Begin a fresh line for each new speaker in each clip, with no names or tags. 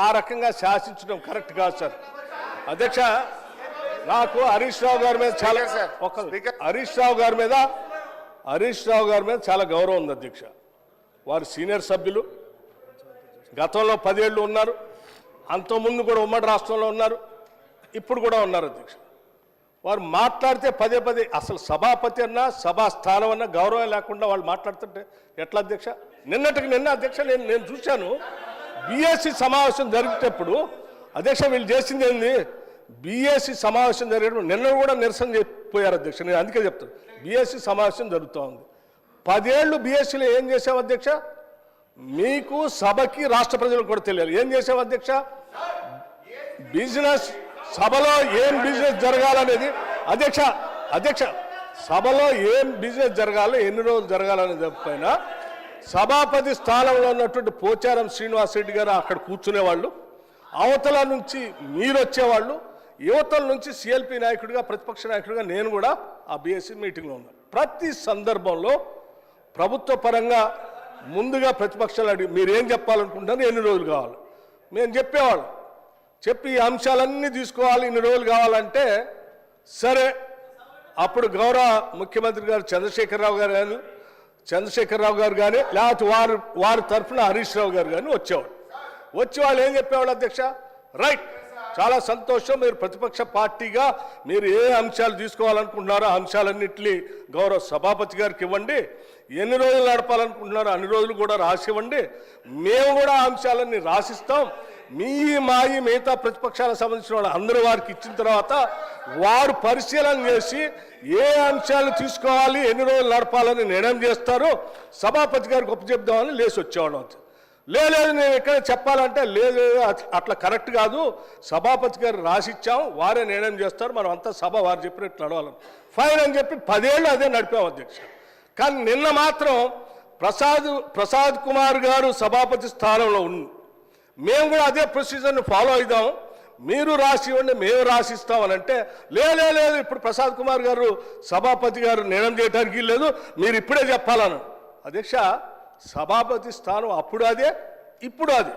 ఆ రకంగా శాసించడం కరెక్ట్ కాదు సార్. అధ్యక్ష, నాకు హరీష్ రావు గారి మీద చాలా హరీష్ రావు గారి మీద చాలా గౌరవం ఉంది అధ్యక్ష. వారు సీనియర్ సభ్యులు, గతంలో 10 ఏళ్ళు ఉన్నారు, అంతకుముందు కూడా ఉమ్మడి రాష్ట్రంలో ఉన్నారు, ఇప్పుడు కూడా ఉన్నారు అధ్యక్ష. వారు మాట్లాడితే పదే పదే అసలు సభాపతి అన్నా సభా స్థానం అన్నా గౌరవం లేకుండా వాళ్ళు మాట్లాడుతుంటే ఎట్లా అధ్యక్ష? నిన్న అధ్యక్ష నేను చూశాను, బీఎస్సీ సమావేశం జరిగేటప్పుడు అధ్యక్ష వీళ్ళు చేసింది ఏంది, బీఎస్సీ సమావేశం జరిగేటప్పుడు నిన్న కూడా నిరసన చెప్పిపోయారు అధ్యక్ష. నేను అందుకే చెప్తాను, బీఎస్సీ సమావేశం జరుగుతూ ఉంది. 10 ఏళ్ళు బీఎస్సీలో ఏం చేసావు అధ్యక్ష? మీకు సభకి రాష్ట్ర ప్రజలకు కూడా తెలియాలి ఏం చేసావు అధ్యక్ష. బిజినెస్ సభలో ఏం బిజినెస్ జరగాలనేది అధ్యక్ష సభలో ఏం బిజినెస్ జరగాలో ఎన్ని రోజులు జరగాలనేది పైన సభాపతి స్థానంలో ఉన్నటువంటి పోచారం శ్రీనివాసరెడ్డి గారు అక్కడ కూర్చునేవాళ్ళు, అవతల నుంచి మీరు వచ్చేవాళ్ళు, యువతల నుంచి సిఎల్పి నాయకుడిగా ప్రతిపక్ష నాయకుడిగా నేను కూడా ఆ బీఎస్సీ మీటింగ్లో ఉన్నాను. ప్రతి సందర్భంలో ప్రభుత్వ పరంగా ముందుగా ప్రతిపక్షాలు అడిగి మీరేం చెప్పాలనుకుంటున్నారు, ఎన్ని రోజులు కావాలి మేము చెప్పేవాళ్ళం. చెప్పి ఈ అంశాలన్నీ తీసుకోవాలి, ఇన్ని రోజులు కావాలంటే సరే. అప్పుడు గౌరవ ముఖ్యమంత్రి గారు చంద్రశేఖరరావు గారు కానీ లేకపోతే వారి తరఫున హరీష్ రావు గారు కానీ వచ్చి వాళ్ళు ఏం చెప్పేవాళ్ళు అధ్యక్ష, రైట్ చాలా సంతోషం, మీరు ప్రతిపక్ష పార్టీగా మీరు ఏ అంశాలు తీసుకోవాలనుకుంటున్నారో ఆ అంశాలన్నింటినీ గౌరవ సభాపతి గారికి ఇవ్వండి, ఎన్ని రోజులు నడపాలనుకుంటున్నారో అన్ని రోజులు కూడా రాసివ్వండి, మేము కూడా ఆ అంశాలన్నీ రాసిస్తాం. మిగతా ప్రతిపక్షాలకు సంబంధించిన వాళ్ళు అందరూ వారికి ఇచ్చిన తర్వాత వారు పరిశీలన చేసి ఏ అంశాలు తీసుకోవాలి, ఎన్ని రోజులు నడపాలని నిర్ణయం చేస్తారో సభాపతి గారికి ఒప్పచెప్దామని లేచి వచ్చేవాళ్ళం. లేదు నేను ఎక్కడ చెప్పాలంటే లేదు అట్లా కరెక్ట్ కాదు, సభాపతి గారు రాసిచ్చాం, వారే నిర్ణయం చేస్తారు, మనం అంతా సభ వారు చెప్పినట్టు నడవాలని ఫైన్ అని చెప్పి 10 ఏళ్ళు అదే నడిపాం అధ్యక్ష. కానీ నిన్న మాత్రం ప్రసాద్ కుమార్ గారు సభాపతి స్థానంలో ఉంది, మేము కూడా అదే ప్రొసీజర్ని ఫాలో అవుదాం, మీరు రాసి ఇవ్వండి మేము రాసిస్తామని అంటే లేదు ఇప్పుడు ప్రసాద్ కుమార్ గారు సభాపతి గారు నిర్ణయం చేయడానికి లేదు, మీరు ఇప్పుడే చెప్పాలను. అధ్యక్ష, సభాపతి స్థానం అప్పుడు అదే ఇప్పుడు అదే.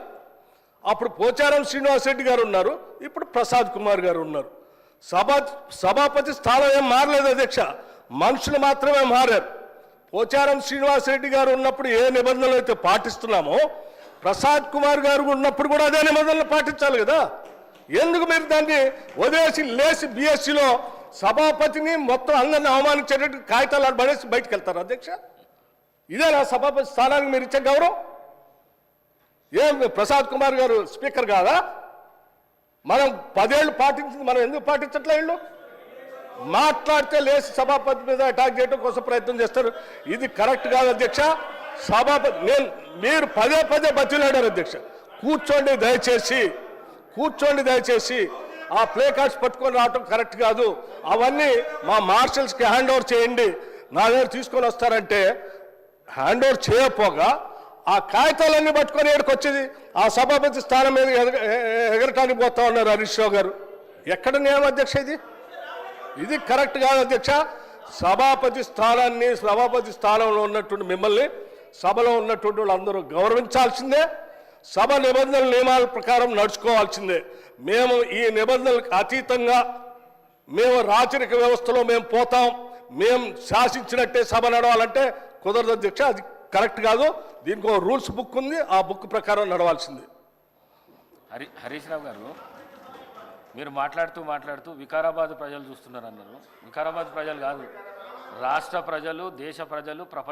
అప్పుడు పోచారం శ్రీనివాసరెడ్డి గారు ఉన్నారు, ఇప్పుడు ప్రసాద్ కుమార్ గారు ఉన్నారు. సభాపతి స్థానం ఏం మారలేదు అధ్యక్ష, మనుషులు మాత్రమే మారారు. పోచారం శ్రీనివాసరెడ్డి గారు ఉన్నప్పుడు ఏ నిబంధనలు అయితే పాటిస్తున్నామో ప్రసాద్ కుమార్ గారు ఉన్నప్పుడు కూడా అదే నిబంధనలు పాటించాలి కదా. ఎందుకు మీరు దాన్ని వదిలేసి లేచి బీఎస్సీలో సభాపతిని మొత్తం అందరిని అవమానించేటట్టు కాగితాలు పడేసి బయటకు వెళ్తారు అధ్యక్ష? ఇదేనా సభాపతి స్థానానికి మీరు ఇచ్చే గౌరవం? ఏం ప్రసాద్ కుమార్ గారు స్పీకర్ కాదా? మనం 10 ఏళ్ళు పాటించింది మనం ఎందుకు పాటించట్లే? వీళ్ళు మాట్లాడితే లేచి సభాపతి మీద అటాక్ చేయడం కోసం ప్రయత్నం చేస్తారు, ఇది కరెక్ట్ కాదు అధ్యక్ష. సభాపతి మీరు పదే బతిలాడారు అధ్యక్ష, కూర్చోండి దయచేసి ఆ ప్లే కార్డ్స్ పట్టుకొని రావటం కరెక్ట్ కాదు, అవన్నీ మా మార్షల్స్కి హ్యాండ్ ఓవర్ చేయండి, నా దగ్గర తీసుకొని వస్తారంటే హ్యాండ్ ఓవర్ చేయకపోగా ఆ కాగితాలన్నీ పట్టుకొని ఏడుకొచ్చేది ఆ సభాపతి స్థానం మీద ఎగరటానికి పోతా ఉన్నారు హరీష్ రావు గారు. ఎక్కడ నియమం అధ్యక్ష ఇది కరెక్ట్ కాదు అధ్యక్ష. సభాపతి స్థానంలో ఉన్నటువంటి మిమ్మల్ని సభలో ఉన్నటువంటి వాళ్ళందరూ గౌరవించాల్సిందే, సభ నిబంధనల నియమాల ప్రకారం నడుచుకోవాల్సిందే. మేము ఈ నిబంధనలకు అతీతంగా మేము రాచరిక వ్యవస్థలో మేము పోతాం, మేము శాసించినట్టే సభ నడవాలంటే కుదరదు అధ్యక్ష, అది కరెక్ట్ కాదు. దీనికి ఒక రూల్స్ బుక్ ఉంది, ఆ బుక్ ప్రకారం నడవాల్సింది.
హరీష్ రావు గారు, మీరు మాట్లాడుతూ వికారాబాద్ ప్రజలు చూస్తున్నారు అన్నారు. వికారాబాద్ ప్రజలు కాదు, రాష్ట్ర ప్రజలు, దేశ ప్రజలు, ప్రపంచ